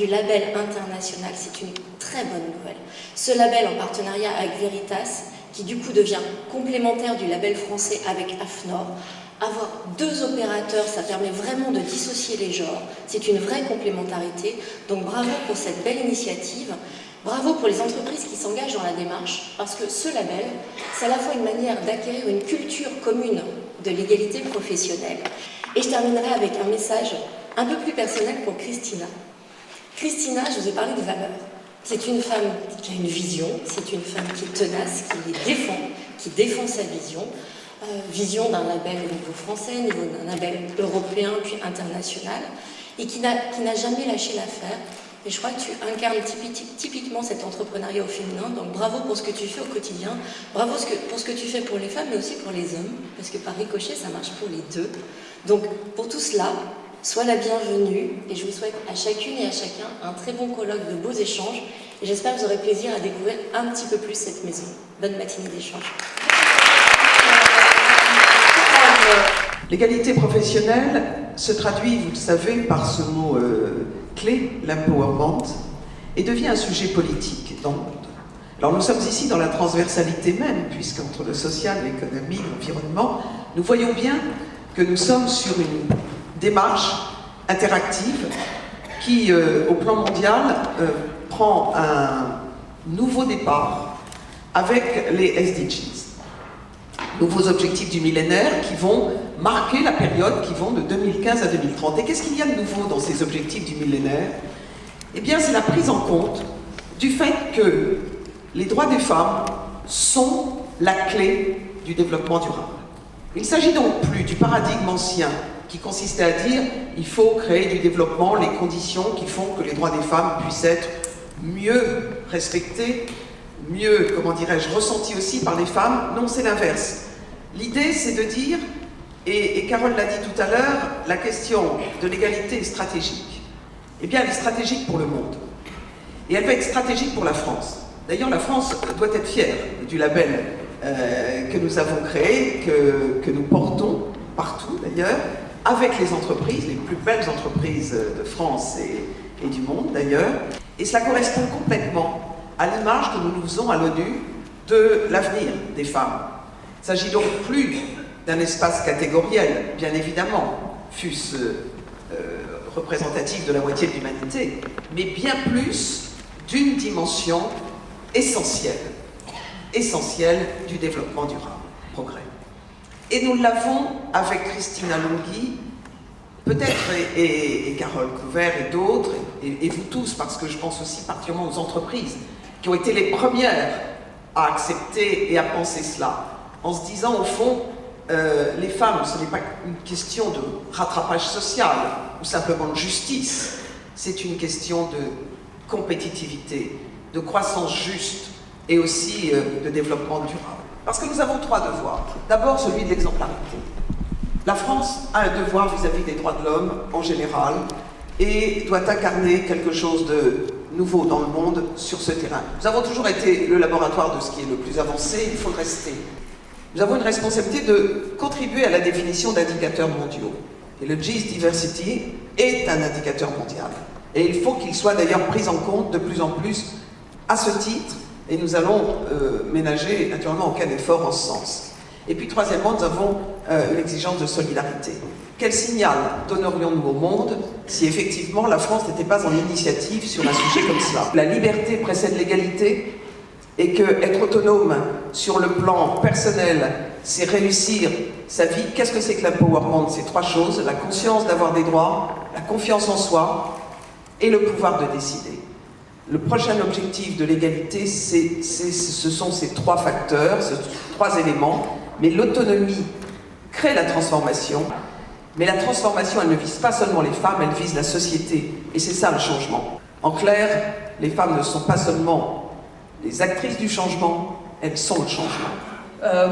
du label international, c'est une très bonne nouvelle. Ce label en partenariat avec Veritas, qui du coup devient complémentaire du label français avec AFNOR. Avoir deux opérateurs, ça permet vraiment de dissocier les genres. C'est une vraie complémentarité. Donc bravo pour cette belle initiative. Bravo pour les entreprises qui s'engagent dans la démarche, parce que ce label, c'est à la fois une manière d'acquérir une culture commune de l'égalité professionnelle. Et je terminerai avec un message un peu plus personnel pour Christina. Christina, je vous ai parlé de valeurs. C'est une femme qui a une vision, c'est une femme qui est tenace, qui défend sa vision. Vision d'un label au niveau français, niveau d'un label européen puis international, et qui n'a jamais lâché l'affaire. Et je crois que tu incarnes typiquement cet entrepreneuriat au féminin, donc bravo pour ce que tu fais au quotidien, bravo pour ce que tu fais pour les femmes, mais aussi pour les hommes, parce que par ricochet, ça marche pour les deux. Donc pour tout cela, sois la bienvenue, et je vous souhaite à chacune et à chacun un très bon colloque de beaux échanges, et j'espère que vous aurez plaisir à découvrir un petit peu plus cette maison. Bonne matinée d'échange. L'égalité professionnelle se traduit, vous le savez, par ce mot clé, l'empowerment, et devient un sujet politique dans le monde. Alors nous sommes ici dans la transversalité même, puisqu'entre le social, l'économie, l'environnement, nous voyons bien que nous sommes sur une démarche interactive qui, au plan mondial, prend un nouveau départ avec les SDGs. Nouveaux objectifs du millénaire qui vont marquer la période qui vont de 2015 à 2030. Et qu'est-ce qu'il y a de nouveau dans ces objectifs du millénaire? Eh bien, c'est la prise en compte du fait que les droits des femmes sont la clé du développement durable. Il ne s'agit donc plus du paradigme ancien qui consistait à dire il faut créer du développement, les conditions qui font que les droits des femmes puissent être mieux respectés, mieux, comment dirais-je, ressenti aussi par les femmes. Non, c'est l'inverse. L'idée, c'est de dire, et Carole l'a dit tout à l'heure, la question de l'égalité est stratégique. Eh bien, elle est stratégique pour le monde. Et elle va être stratégique pour la France. D'ailleurs, la France doit être fière du label que nous avons créé, que nous portons partout d'ailleurs, avec les entreprises, les plus belles entreprises de France et du monde d'ailleurs. Et cela correspond complètement à l'image que nous nous faisons à l'ONU de l'avenir des femmes. Il ne s'agit donc plus d'un espace catégoriel, bien évidemment, fût-ce représentatif de la moitié de l'humanité, mais bien plus d'une dimension essentielle du développement durable, progrès. Et nous l'avons avec Christina Longhi, peut-être, et Carole Couvert et d'autres, et vous tous, parce que je pense aussi particulièrement aux entreprises, qui ont été les premières à accepter et à penser cela, en se disant au fond, les femmes, ce n'est pas une question de rattrapage social ou simplement de justice, c'est une question de compétitivité, de croissance juste et aussi de développement durable. Parce que nous avons trois devoirs. D'abord, celui de l'exemplarité. La France a un devoir vis-à-vis des droits de l'homme en général et doit incarner quelque chose de nouveau dans le monde sur ce terrain. Nous avons toujours été le laboratoire de ce qui est le plus avancé, il faut le rester. Nous avons une responsabilité de contribuer à la définition d'indicateurs mondiaux. Et le GIS Diversity est un indicateur mondial. Et il faut qu'il soit d'ailleurs pris en compte de plus en plus à ce titre, et nous allons ménager naturellement aucun effort en ce sens. Et puis troisièmement, nous avons une exigence de solidarité. Quel signal donnerions-nous au monde si effectivement la France n'était pas en initiative sur un sujet comme cela? La liberté précède l'égalité, et que être autonome sur le plan personnel, c'est réussir sa vie. Qu'est-ce que c'est que l'empowerment? C'est trois choses: la conscience d'avoir des droits, la confiance en soi et le pouvoir de décider. Le prochain objectif de l'égalité, ce sont ces trois facteurs, ces trois éléments, mais l'autonomie crée la transformation, mais la transformation, elle ne vise pas seulement les femmes, elle vise la société, et c'est ça le changement. En clair, les femmes ne sont pas seulement les actrices du changement, elles sont le changement.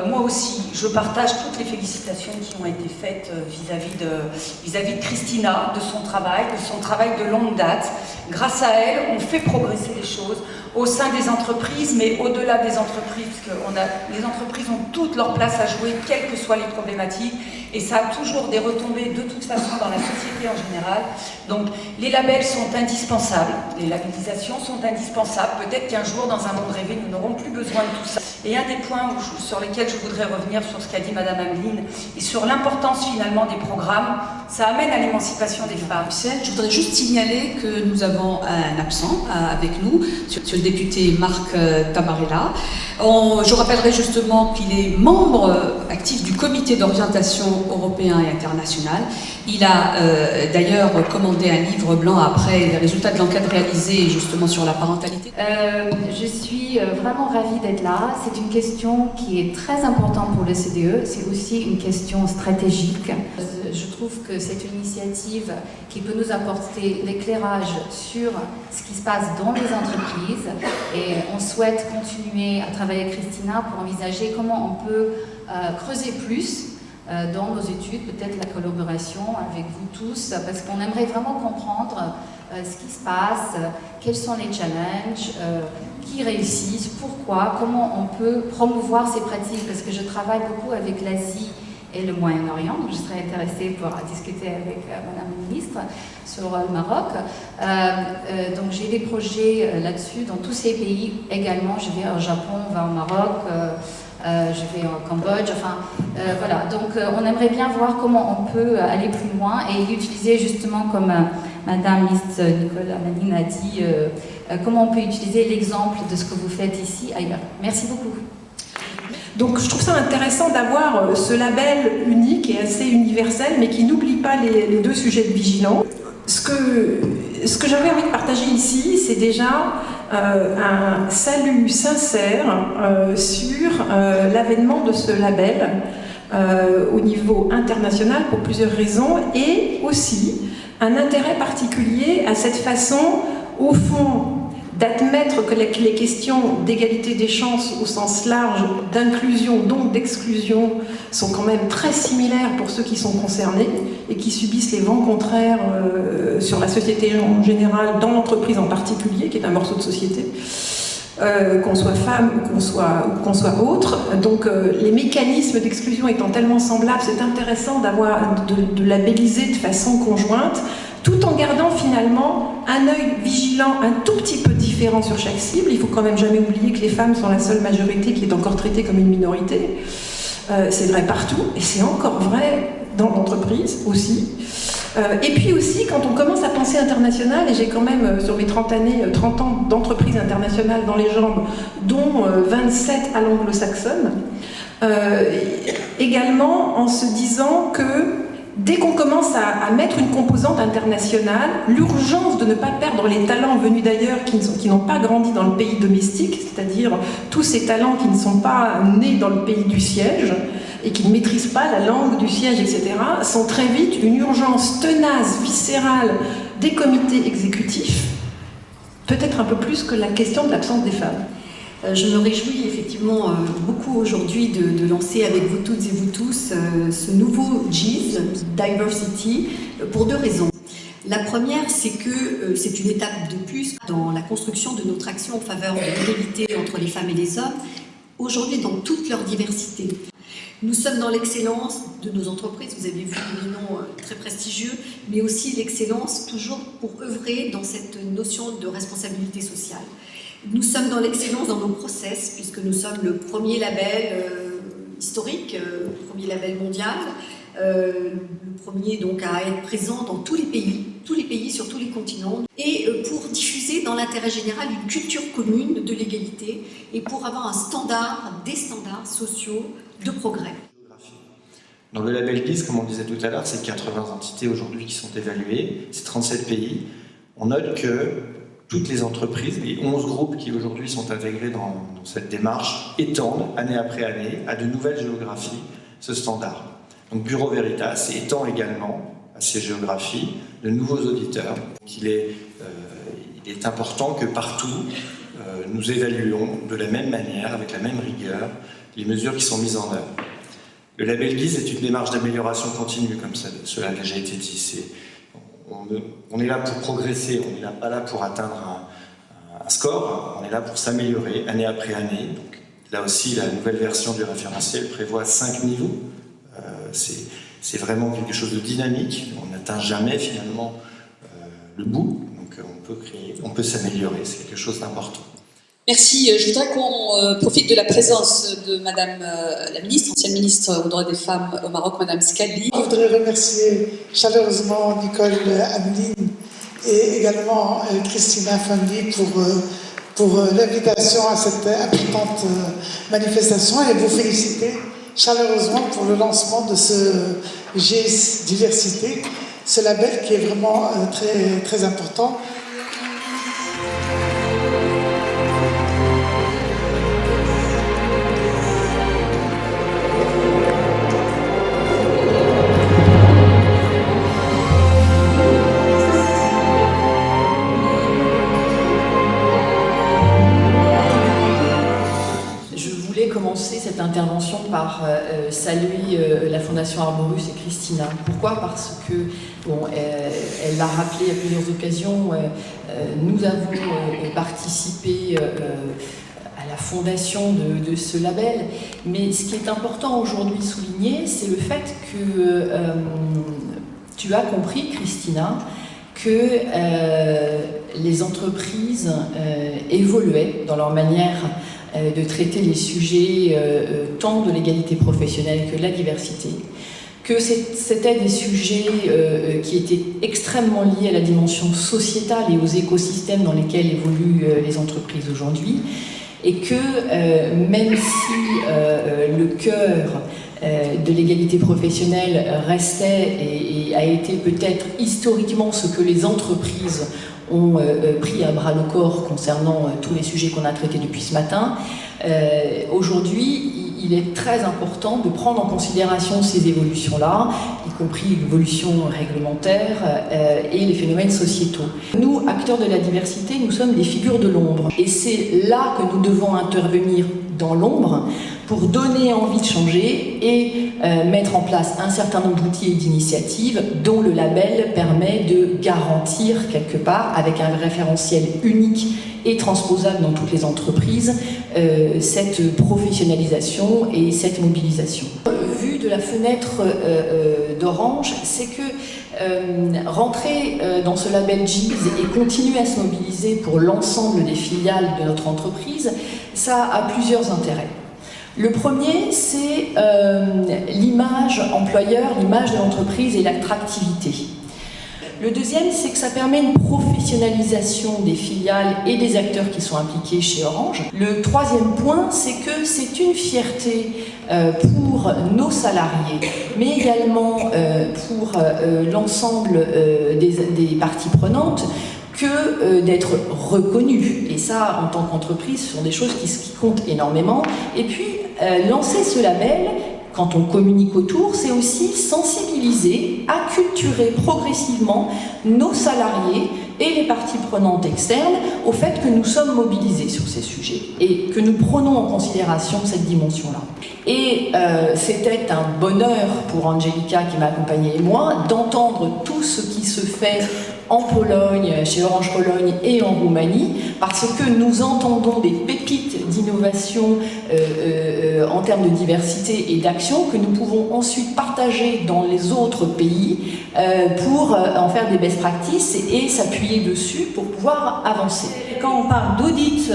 Moi aussi, je partage toutes les félicitations qui ont été faites vis-à-vis de Christina, de son travail de longue date. Grâce à elle, on fait progresser les choses au sein des entreprises, mais au-delà des entreprises, parce que les entreprises ont toute leur place à jouer, quelles que soient les problématiques. et ça a toujours des retombées de toute façon dans la société en général. Donc les labels sont indispensables, les labellisations sont indispensables. Peut-être qu'un jour, dans un monde rêvé, nous n'aurons plus besoin de tout ça. Et un des points sur lesquels je voudrais revenir sur ce qu'a dit Madame Ameline et sur l'importance finalement des programmes, ça amène à l'émancipation des femmes. Je voudrais juste signaler que nous avons un absent avec nous, sur le député Marc Tabarella. Je rappellerai justement qu'il est membre actif du comité d'orientation européen et international. Il a d'ailleurs commandé un livre blanc après les résultats de l'enquête réalisée justement sur la parentalité. Je suis vraiment ravie d'être là. C'est une question qui est très importante pour le CDE. C'est aussi une question stratégique. Je trouve que c'est une initiative qui peut nous apporter l'éclairage sur ce qui se passe dans les entreprises. Et on souhaite continuer à travailler avec Christina pour envisager comment on peut creuser plus dans nos études, peut-être la collaboration avec vous tous, parce qu'on aimerait vraiment comprendre ce qui se passe, quels sont les challenges, qui réussissent, pourquoi, comment on peut promouvoir ces pratiques, parce que je travaille beaucoup avec l'Asie et le Moyen-Orient, donc je serais intéressée pour discuter avec Madame la Ministre sur le Maroc. Donc j'ai des projets là-dessus dans tous ces pays également. Je vais au Japon, on va au Maroc, je vais au Cambodge, enfin voilà. Donc on aimerait bien voir comment on peut aller plus loin et utiliser justement comme Madame Ministre Nicolas Ameline a dit, comment on peut utiliser l'exemple de ce que vous faites ici ailleurs. Merci beaucoup. Donc je trouve ça intéressant d'avoir ce label unique et assez universel, mais qui n'oublie pas les deux sujets de vigilance. Ce que j'avais envie de partager ici, c'est déjà un salut sincère sur l'avènement de ce label au niveau international pour plusieurs raisons, et aussi un intérêt particulier à cette façon, au fond, d'admettre que les questions d'égalité des chances au sens large, d'inclusion, donc d'exclusion, sont quand même très similaires pour ceux qui sont concernés et qui subissent les vents contraires sur la société en général, dans l'entreprise en particulier, qui est un morceau de société, qu'on soit femme ou qu'on soit autre. Donc les mécanismes d'exclusion étant tellement semblables, c'est intéressant de labelliser de façon conjointe, tout en gardant finalement un œil vigilant un tout petit peu différent sur chaque cible. Il ne faut quand même jamais oublier que les femmes sont la seule majorité qui est encore traitée comme une minorité. C'est vrai partout, et c'est encore vrai dans l'entreprise aussi. Et puis aussi, quand on commence à penser international, et j'ai quand même, sur mes 30 ans d'entreprise internationale dans les jambes, dont 27 à l'anglo-saxonne, également en se disant que dès qu'on commence à mettre une composante internationale, l'urgence de ne pas perdre les talents venus d'ailleurs qui n'ont pas grandi dans le pays domestique, c'est-à-dire tous ces talents qui ne sont pas nés dans le pays du siège et qui ne maîtrisent pas la langue du siège, etc., sont très vite une urgence tenace, viscérale des comités exécutifs, peut-être un peu plus que la question de l'absence des femmes. Je me réjouis effectivement beaucoup aujourd'hui de lancer avec vous toutes et vous tous ce nouveau GIS, Diversity, pour deux raisons. La première, c'est que c'est une étape de plus dans la construction de notre action en faveur de l'égalité entre les femmes et les hommes, aujourd'hui dans toute leur diversité. Nous sommes dans l'excellence de nos entreprises, vous avez vu des noms très prestigieux, mais aussi l'excellence toujours pour œuvrer dans cette notion de responsabilité sociale. Nous sommes dans l'excellence dans nos process, puisque nous sommes le premier label historique, le premier label mondial, le premier donc à être présent dans tous les pays sur tous les continents, et pour diffuser dans l'intérêt général une culture commune de l'égalité et pour avoir des standards sociaux de progrès. Dans le label GIS, comme on le disait tout à l'heure, c'est 80 entités aujourd'hui qui sont évaluées, c'est 37 pays. On note que toutes les entreprises, les 11 groupes qui aujourd'hui sont intégrés dans cette démarche, étendent année après année à de nouvelles géographies ce standard. Donc Bureau Veritas étend également à ces géographies de nouveaux auditeurs. Il est important que partout nous évaluons de la même manière, avec la même rigueur, les mesures qui sont mises en œuvre. Le label GIS est une démarche d'amélioration continue, comme cela a déjà été dit. On est là pour progresser, on n'est pas là pour atteindre un score, on est là pour s'améliorer année après année. Donc, là aussi, la nouvelle version du référentiel prévoit 5 niveaux. C'est vraiment quelque chose de dynamique. On n'atteint jamais finalement le bout. Donc on peut s'améliorer. C'est quelque chose d'important. Merci. Je voudrais qu'on profite de la présence de Madame la ministre, ancienne ministre aux droits des femmes au Maroc, Madame Scali. Je voudrais remercier chaleureusement Nicole Ameline et également Christina Fondi pour l'invitation à cette importante manifestation et vous féliciter chaleureusement pour le lancement de ce GIS Diversité, ce label qui est vraiment très, très important. Commencer cette intervention par saluer la Fondation Arborus et Christina. Pourquoi? Parce que, bon, elle l'a rappelé à plusieurs occasions, nous avons participé à la fondation de ce label, mais ce qui est important aujourd'hui de souligner, c'est le fait que tu as compris, Christina, que les entreprises évoluaient dans leur manière de traiter les sujets tant de l'égalité professionnelle que de la diversité, que c'était des sujets qui étaient extrêmement liés à la dimension sociétale et aux écosystèmes dans lesquels évoluent les entreprises aujourd'hui, et que même si le cœur de l'égalité professionnelle restait et a été peut-être historiquement ce que les entreprises ont pris à bras le corps concernant tous les sujets qu'on a traités depuis ce matin. Aujourd'hui, il est très important de prendre en considération ces évolutions-là, y compris l'évolution réglementaire et les phénomènes sociétaux. Nous, acteurs de la diversité, nous sommes des figures de l'ombre. Et c'est là que nous devons intervenir dans l'ombre pour donner envie de changer et mettre en place un certain nombre d'outils et d'initiatives dont le label permet de garantir quelque part, avec un référentiel unique et transposable dans toutes les entreprises, cette professionnalisation et cette mobilisation. Vu de la fenêtre d'Orange, c'est que rentrer dans ce label GIZ et continuer à se mobiliser pour l'ensemble des filiales de notre entreprise, ça a plusieurs intérêts. Le premier, c'est l'image employeur, l'image de l'entreprise et l'attractivité. Le deuxième, c'est que ça permet une professionnalisation des filiales et des acteurs qui sont impliqués chez Orange. Le troisième point, c'est que c'est une fierté pour nos salariés, mais également pour l'ensemble des parties prenantes, que d'être reconnu. Et ça, en tant qu'entreprise, ce sont des choses qui comptent énormément. Et puis, lancer ce label, quand on communique autour, c'est aussi sensibiliser, acculturer progressivement nos salariés et les parties prenantes externes au fait que nous sommes mobilisés sur ces sujets et que nous prenons en considération cette dimension-là. Et c'était un bonheur pour Angelica qui m'a accompagnée et moi d'entendre tout ce qui se fait en Pologne, chez Orange Pologne et en Roumanie, parce que nous entendons des pépites d'innovation en termes de diversité et d'action que nous pouvons ensuite partager dans les autres pays pour en faire des best practices et s'appuyer dessus pour pouvoir avancer. Quand on parle d'audit,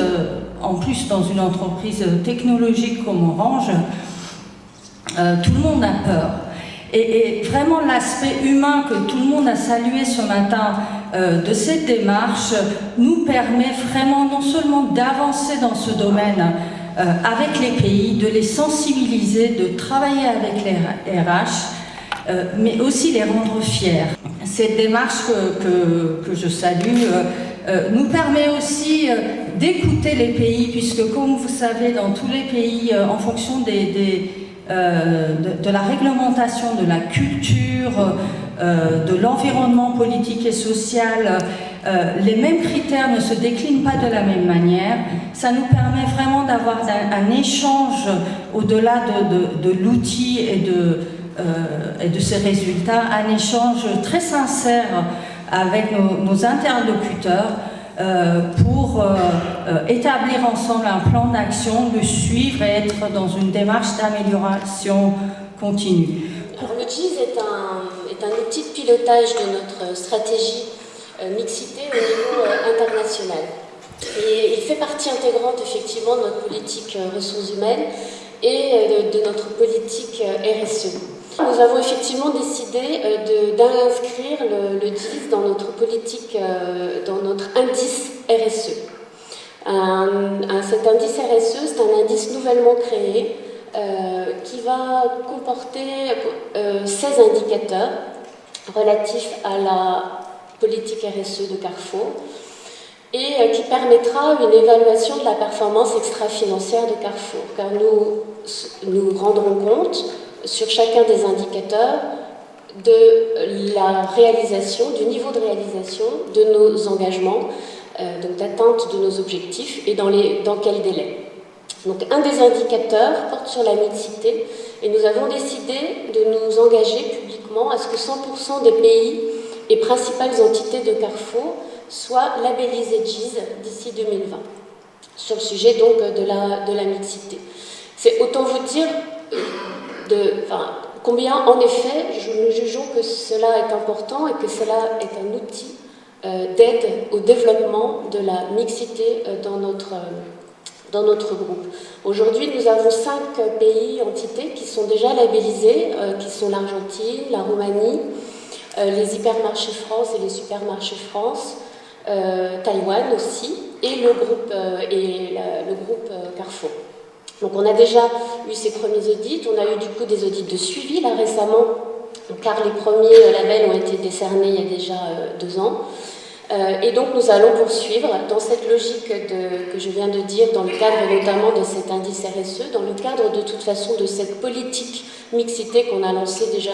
en plus dans une entreprise technologique comme Orange, tout le monde a peur. Et vraiment l'aspect humain que tout le monde a salué ce matin de cette démarche nous permet vraiment non seulement d'avancer dans ce domaine avec les pays, de les sensibiliser, de travailler avec les RH, mais aussi les rendre fiers. Cette démarche que je salue nous permet aussi d'écouter les pays, puisque comme vous savez, dans tous les pays, en fonction de la réglementation, de la culture, de l'environnement politique et social, les mêmes critères ne se déclinent pas de la même manière. Ça nous permet vraiment d'avoir un échange au-delà de l'outil et de ses résultats, un échange très sincère avec nos interlocuteurs pour établir ensemble un plan d'action, le suivre et être dans une démarche d'amélioration continue. Pour le GIZ est un outil de pilotage de notre stratégie mixité au niveau international. Et il fait partie intégrante effectivement de notre politique ressources humaines et de notre politique RSE. Nous avons effectivement décidé d'inscrire le GIZ dans notre politique, dans notre indice RSE. Cet indice RSE, c'est un indice nouvellement créé qui va comporter 16 indicateurs relatifs à la politique RSE de Carrefour et qui permettra une évaluation de la performance extra-financière de Carrefour, car nous rendrons compte sur chacun des indicateurs de la réalisation, du niveau de réalisation de nos engagements, donc d'atteinte de nos objectifs et dans quel délai. Donc un des indicateurs porte sur la mixité et nous avons décidé de nous engager publiquement à ce que 100% des pays et principales entités de Carrefour soient labellisés GIZ d'ici 2020, sur le sujet donc de la mixité. C'est autant vous dire combien en effet nous jugeons que cela est important et que cela est un outil d'aide au développement de la mixité dans notre groupe. Aujourd'hui, nous avons 5 pays, entités qui sont déjà labellisés, qui sont l'Argentine, la Roumanie, les hypermarchés France et les supermarchés France, Taïwan aussi, et le groupe Carrefour. Donc on a déjà eu ces premiers audits, on a eu du coup des audits de suivi là récemment, car les premiers labels ont été décernés il y a déjà 2 ans. Et donc nous allons poursuivre dans cette logique que je viens de dire, dans le cadre notamment de cet indice RSE, dans le cadre de toute façon de cette politique mixité qu'on a lancée déjà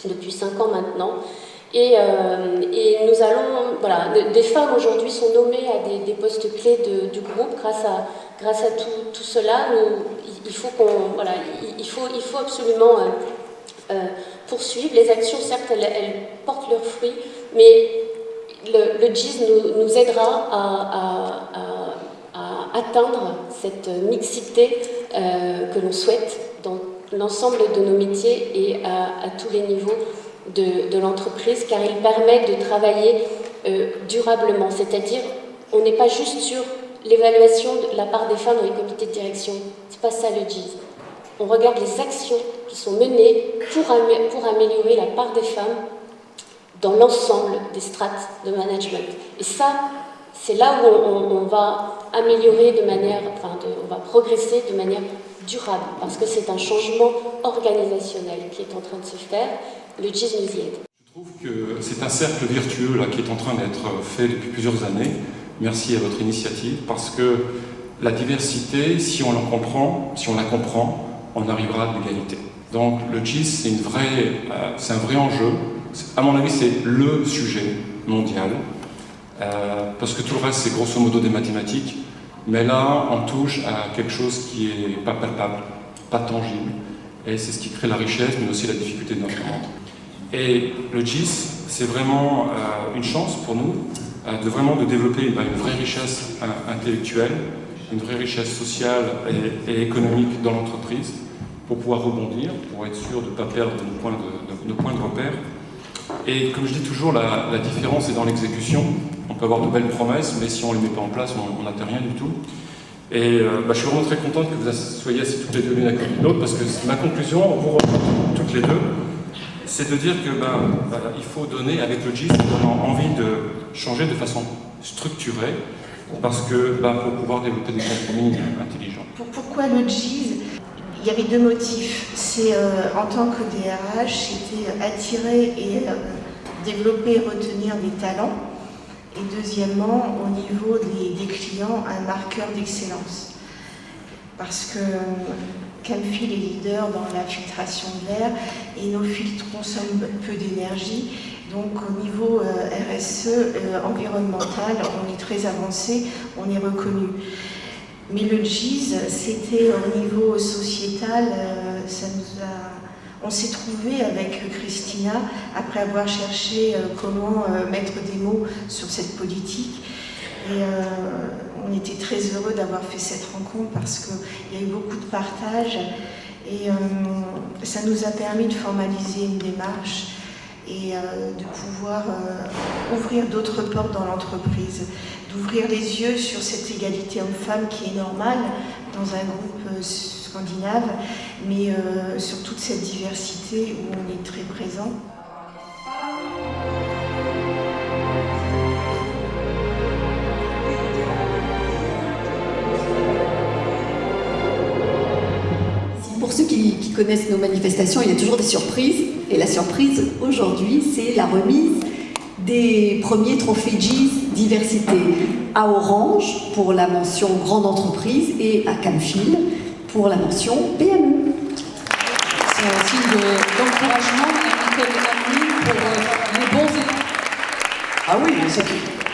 depuis 5 ans maintenant. Et nous allons, voilà, des femmes aujourd'hui sont nommées à des postes clés du groupe grâce à tout cela. Il faut absolument poursuivre. Les actions, certes, elles portent leurs fruits, mais le GIZ nous aidera à atteindre cette mixité que l'on souhaite dans l'ensemble de nos métiers et à tous les niveaux de l'entreprise, car il permet de travailler durablement, c'est-à-dire on n'est pas juste sur l'évaluation de la part des femmes dans les comités de direction, c'est pas ça le GIZ. On regarde les actions qui sont menées pour améliorer la part des femmes dans l'ensemble des strates de management. Et ça, c'est là où on va améliorer on va progresser de manière durable, parce que c'est un changement organisationnel qui est en train de se faire. Le GIZ nous y aide. Je trouve que c'est un cercle vertueux là, qui est en train d'être fait depuis plusieurs années. Merci à votre initiative, parce que la diversité, si on la comprend, on arrivera à l'égalité. Donc le GIZ, c'est un vrai enjeu. À mon avis, c'est le sujet mondial, parce que tout le reste, c'est grosso modo des mathématiques. Mais là, on touche à quelque chose qui n'est pas palpable, pas tangible. Et c'est ce qui crée la richesse, mais aussi la difficulté de notre monde. Et le GIZ, c'est vraiment une chance pour nous de développer une vraie richesse intellectuelle, une vraie richesse sociale et économique dans l'entreprise, pour pouvoir rebondir, pour être sûr de ne pas perdre nos points de repère. Et comme je dis toujours, la différence est dans l'exécution. On peut avoir de belles promesses, mais si on ne les met pas en place, on n'atteint rien du tout. Et je suis vraiment très contente que vous soyez assis toutes les deux l'une à côté de l'autre, parce que ma conclusion, vous rejoint toutes les deux, c'est de dire que il faut donner, avec le GIZ, on a envie de changer de façon structurée, parce que pour pouvoir développer des compromis intelligents. Pourquoi le GIZ ? Il y avait 2 motifs. C'est en tant que DRH, c'était attirer et développer et retenir des talents. Et deuxièmement, au niveau des clients, un marqueur d'excellence. Parce que Camfil est leader dans la filtration de l'air et nos filtres consomment peu d'énergie. Donc au niveau RSE, environnemental, on est très avancé, on est reconnu. Mais le GIZ, c'était au niveau sociétal, on s'est trouvé avec Christina, après avoir cherché comment mettre des mots sur cette politique. Et on était très heureux d'avoir fait cette rencontre parce qu'il y a eu beaucoup de partage Et ça nous a permis de formaliser une démarche et de pouvoir ouvrir d'autres portes dans l'entreprise, d'ouvrir les yeux sur cette égalité homme-femme qui est normale dans un groupe scandinave, mais sur toute cette diversité où on est très présent. Pour ceux qui connaissent nos manifestations, il y a toujours des surprises. Et la surprise aujourd'hui, c'est la remise des premiers trophées GIZ diversité à Orange pour la mention grande entreprise et à Camfil pour la mention PME. C'est un signe d'encouragement à Nicole Ameline pour les bons élèves. Ah oui,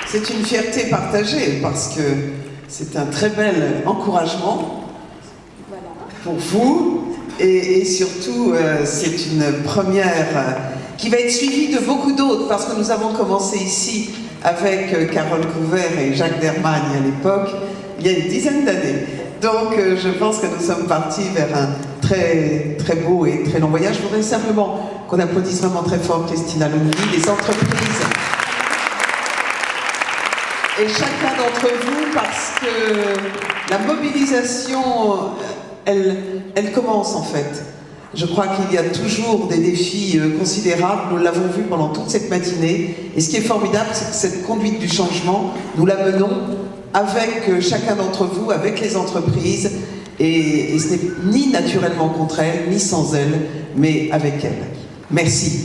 c'est une fierté partagée parce que c'est un très bel encouragement pour vous et surtout c'est une première qui va être suivie de beaucoup d'autres parce que nous avons commencé ici avec Carole Couvert et Jacques Dermagne à l'époque, il y a une dizaine d'années. Donc je pense que nous sommes partis vers un très, très beau et très long voyage. Je voudrais simplement qu'on applaudisse vraiment très fort Christina Lunghi, les entreprises. Et chacun d'entre vous, parce que la mobilisation, elle commence en fait. Je crois qu'il y a toujours des défis considérables, nous l'avons vu pendant toute cette matinée. Et ce qui est formidable, c'est que cette conduite du changement, nous la menons avec chacun d'entre vous, avec les entreprises. Et ce n'est ni naturellement contre elles, ni sans elles, mais avec elles. Merci.